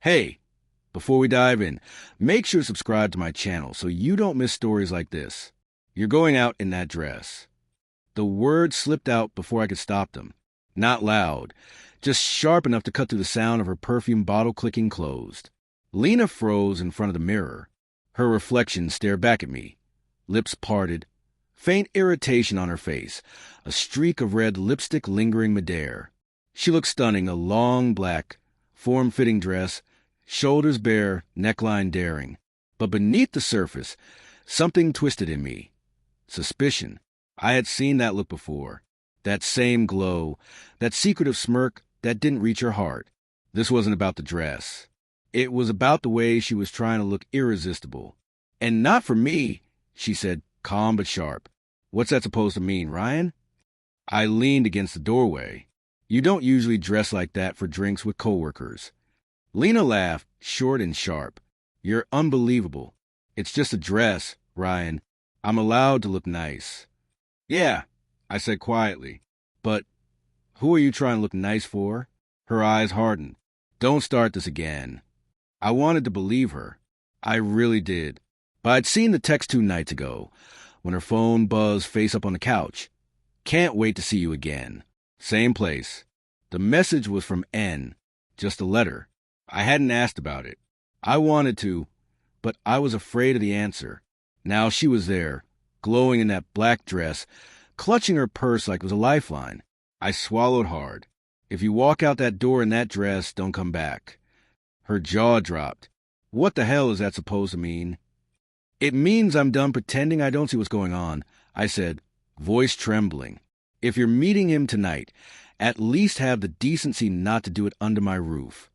Hey, before we dive in, make sure to subscribe to my channel so you don't miss stories like this. You're going out in that dress. The words slipped out before I could stop them. Not loud, just sharp enough to cut through the sound of her perfume bottle clicking closed. Lena froze in front of the mirror. Her reflection stared back at me. Lips parted, faint irritation on her face, a streak of red lipstick lingering midair. She looked stunning, a long black, form-fitting dress, shoulders bare, neckline daring. But beneath the surface, something twisted in me. Suspicion. I had seen that look before. That same glow, that secretive smirk that didn't reach her heart. This wasn't about the dress. It was about the way she was trying to look irresistible. And not for me, she said, calm but sharp. What's that supposed to mean, Ryan? I leaned against the doorway. You don't usually dress like that for drinks with coworkers. Lena laughed, short and sharp. You're unbelievable. It's just a dress, Ryan. I'm allowed to look nice. Yeah, I said quietly. But who are you trying to look nice for? Her eyes hardened. Don't start this again. I wanted to believe her. I really did. But I'd seen the text 2 nights ago, when her phone buzzed face up on the couch. Can't wait to see you again. Same place. The message was from N, just a letter. I hadn't asked about it. I wanted to, but I was afraid of the answer. Now she was there, glowing in that black dress, clutching her purse like it was a lifeline. I swallowed hard. If you walk out that door in that dress, don't come back. Her jaw dropped. What the hell is that supposed to mean? It means I'm done pretending I don't see what's going on, I said, voice trembling. If you're meeting him tonight, at least have the decency not to do it under my roof.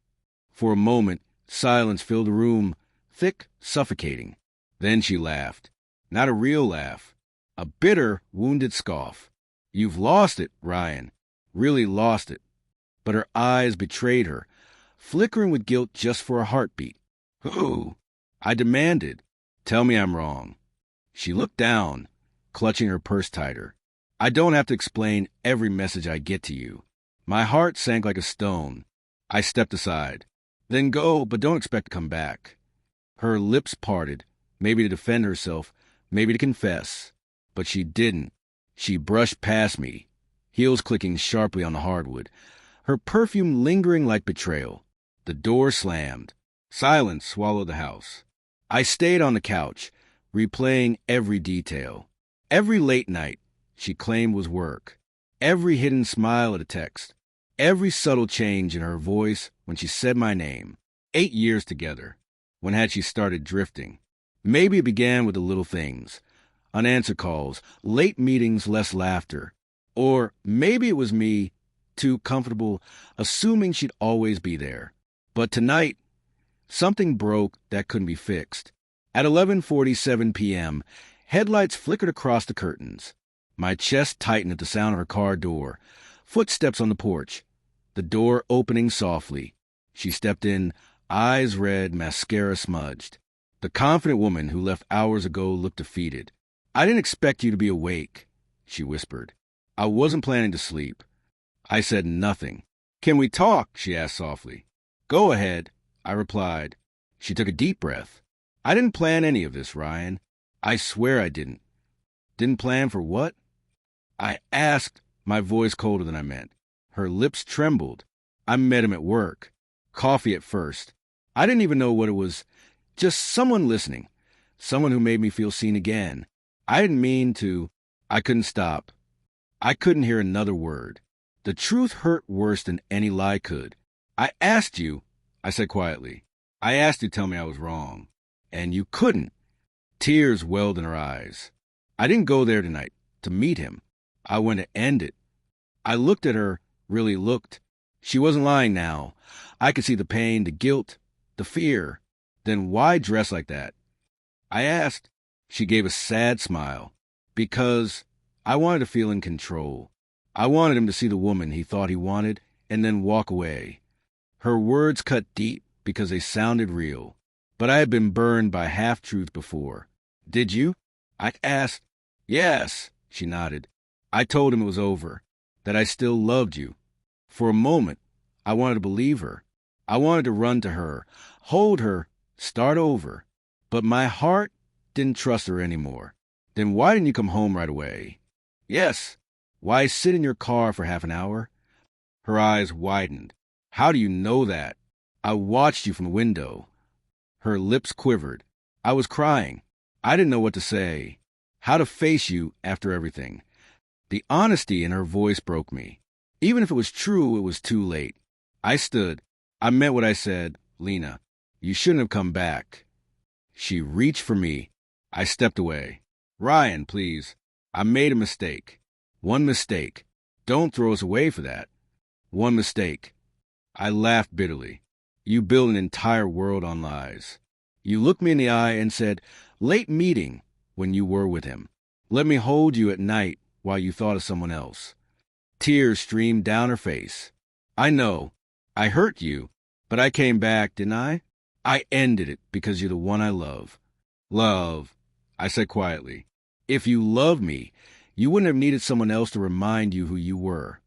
For a moment, silence filled the room, thick, suffocating. Then she laughed. Not a real laugh. A bitter, wounded scoff. You've lost it, Ryan. Really lost it. But her eyes betrayed her, flickering with guilt just for a heartbeat. Who? I demanded. Tell me I'm wrong. She looked down, clutching her purse tighter. I don't have to explain every message I get to you. My heart sank like a stone. I stepped aside. Then go, but don't expect to come back. Her lips parted, maybe to defend herself, maybe to confess. But she didn't. She brushed past me, heels clicking sharply on the hardwood, her perfume lingering like betrayal. The door slammed. Silence swallowed the house. I stayed on the couch, replaying every detail. Every late night she claimed was work. Every hidden smile at a text. Every subtle change in her voice when she said my name. 8 years together. When had she started drifting? Maybe it began with the little things. Unanswered calls, late meetings, less laughter. Or maybe it was me, too comfortable, assuming she'd always be there. But tonight, something broke that couldn't be fixed. At 11:47 p.m., headlights flickered across the curtains. My chest tightened at the sound of her car door. Footsteps on the porch. The door opening softly. She stepped in, eyes red, mascara smudged. The confident woman who left hours ago looked defeated. I didn't expect you to be awake, she whispered. I wasn't planning to sleep. I said nothing. Can we talk? She asked softly. Go ahead, I replied. She took a deep breath. I didn't plan any of this, Ryan. I swear I didn't. Didn't plan for what? I asked, my voice colder than I meant. Her lips trembled. I met him at work. Coffee at first. I didn't even know what it was. Just someone listening. Someone who made me feel seen again. I didn't mean to. I couldn't stop. I couldn't hear another word. The truth hurt worse than any lie could. I asked you, I said quietly. I asked you to tell me I was wrong. And you couldn't. Tears welled in her eyes. I didn't go there tonight to meet him. I went to end it. I looked at her, really looked. She wasn't lying now. I could see the pain, the guilt, the fear. Then why dress like that? I asked. She gave a sad smile. Because I wanted to feel in control. I wanted him to see the woman he thought he wanted and then walk away. Her words cut deep because they sounded real. But I had been burned by half-truth before. Did you? I asked. Yes, she nodded. I told him it was over, that I still loved you. For a moment, I wanted to believe her. I wanted to run to her, hold her, start over. But my heart didn't trust her anymore. Then why didn't you come home right away? Yes. Why sit in your car for half an hour? Her eyes widened. How do you know that? I watched you from the window. Her lips quivered. I was crying. I didn't know what to say, how to face you after everything. The honesty in her voice broke me. Even if it was true, it was too late. I stood. I meant what I said. Lena, you shouldn't have come back. She reached for me. I stepped away. Ryan, please. I made a mistake. One mistake. Don't throw us away for that. One mistake. I laughed bitterly. You build an entire world on lies. You looked me in the eye and said, late meeting when you were with him. Let me hold you at night while you thought of someone else. Tears streamed down her face. I know. I hurt you, but I came back, didn't I? I ended it because you're the one I love. Love, I said quietly. If you loved me, you wouldn't have needed someone else to remind you who you were.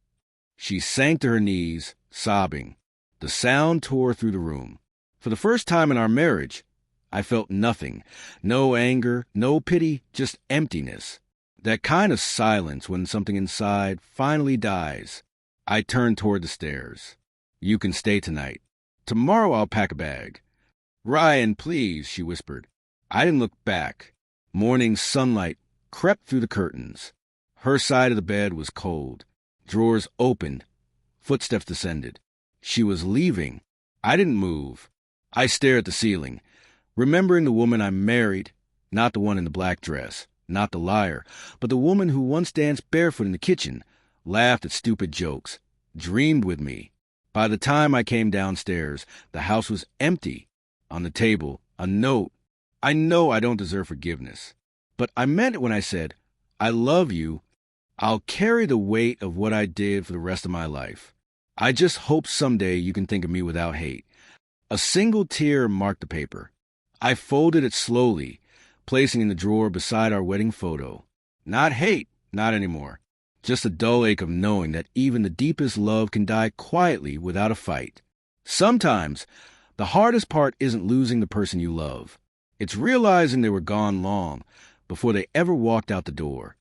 She sank to her knees, sobbing. The sound tore through the room. For the first time in our marriage, I felt nothing. No anger, no pity, just emptiness. That kind of silence when something inside finally dies. I turned toward the stairs. You can stay tonight. Tomorrow I'll pack a bag. Ryan, please, she whispered. I didn't look back. Morning sunlight crept through the curtains. Her side of the bed was cold. Drawers opened. Footsteps descended. She was leaving. I didn't move. I stared at the ceiling, remembering the woman I married, not the one in the black dress, not the liar, but the woman who once danced barefoot in the kitchen, laughed at stupid jokes, dreamed with me. By the time I came downstairs, the house was empty. On the table, a note. I know I don't deserve forgiveness, but I meant it when I said, I love you. I'll carry the weight of what I did for the rest of my life. I just hope someday you can think of me without hate. A single tear marked the paper. I folded it slowly, placing it in the drawer beside our wedding photo. Not hate, not anymore. Just a dull ache of knowing that even the deepest love can die quietly without a fight. Sometimes, the hardest part isn't losing the person you love. It's realizing they were gone long before they ever walked out the door.